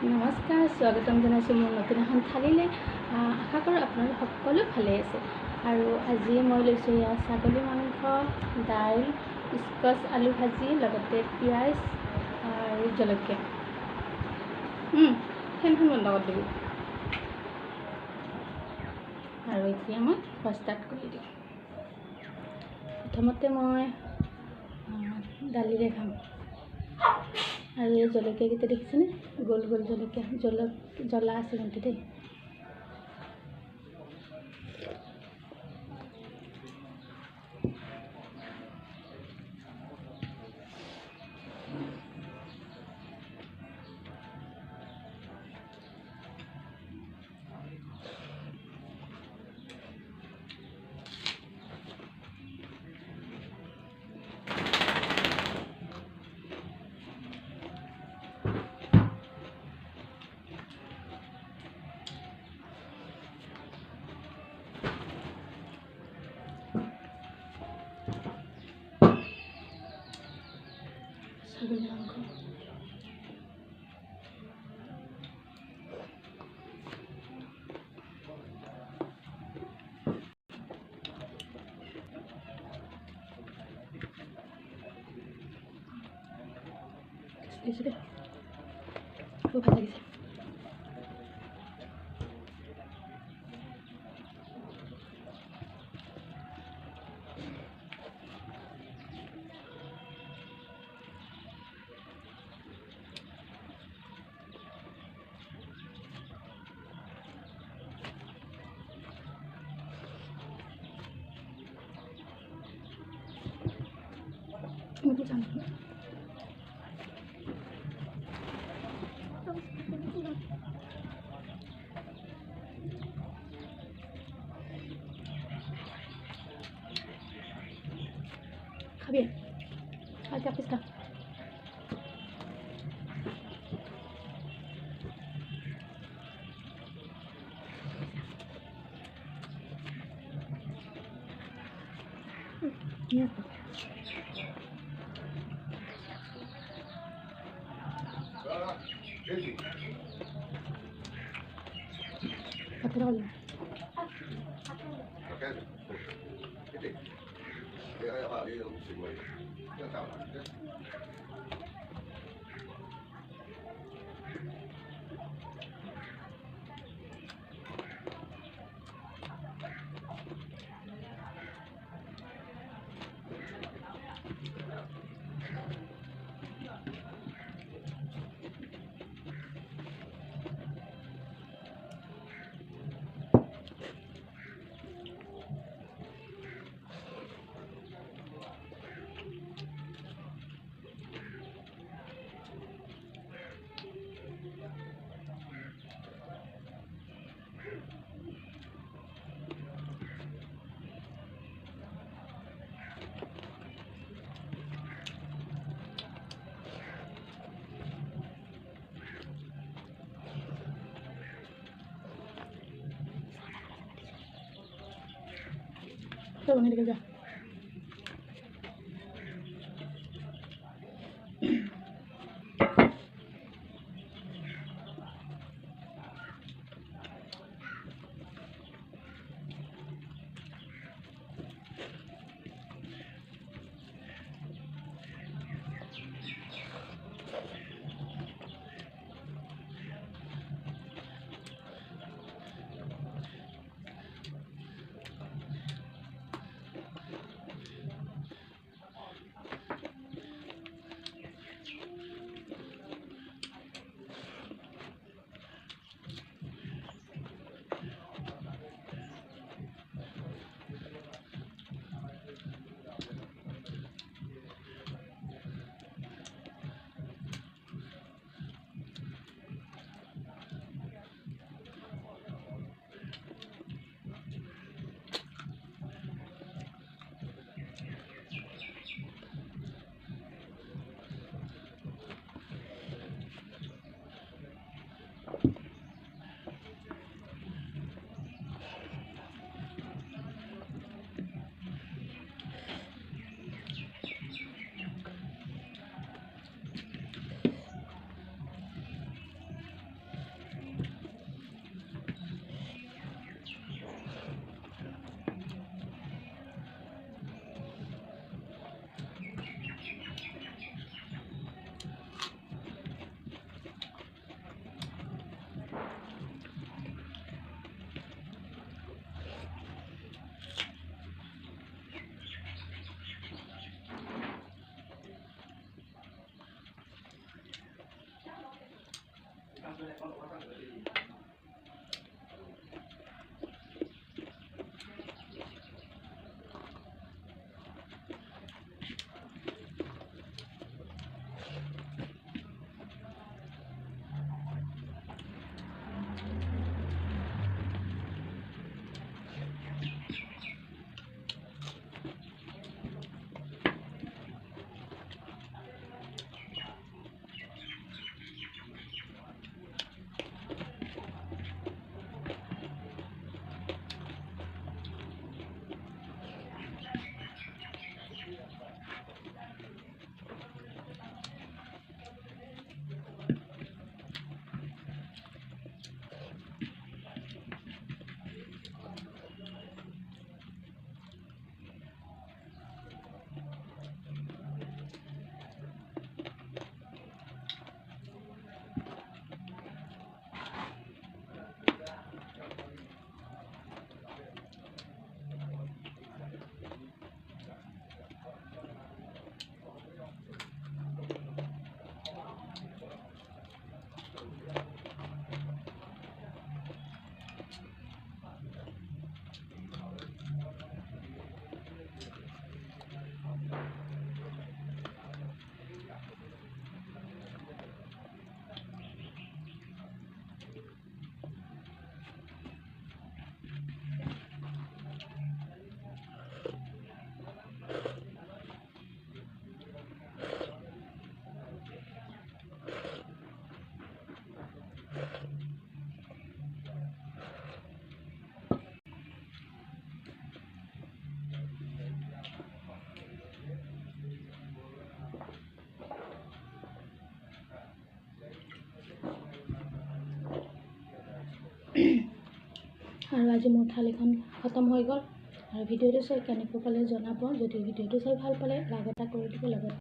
নমস্কাৰ, স্বাগতম জনাইছোঁ মোৰ নতুন এখন থালিলৈ। আশা কৰোঁ আপোনালোক সকলো ভালে আছে। আৰু আজি মই লৈছোঁ এয়া ছাগলী মাংস, দাইল, স্কচ আলু ভাজি, লগতে পিঁয়াজ আৰু জলকীয়া। ফেনখন বন্ধ কৰি দিবি। আৰু এতিয়া মই ষ্টাৰ্ট কৰি দিওঁ। প্ৰথমতে মই দালিৰে খাম। আৰু এই জলকীয়াকেইটা দেখিছেনে? গোল গোল জলকীয়া, জ্বলা আছে কিন্তু দেই। ছাগলী মাংস খুব ভাল লাগিছে। খাবি? আচ্ছা, পিস খা। Tuh, ini juga. আৰু আজি মোৰ থালিখন খতম হৈ গ'ল। আৰু ভিডিঅ'টো চাই কেনেকৈ পালে জনাব। যদি ভিডিঅ'টো চাই ভাল পালে লাইক এটা কৰি দিব, লগত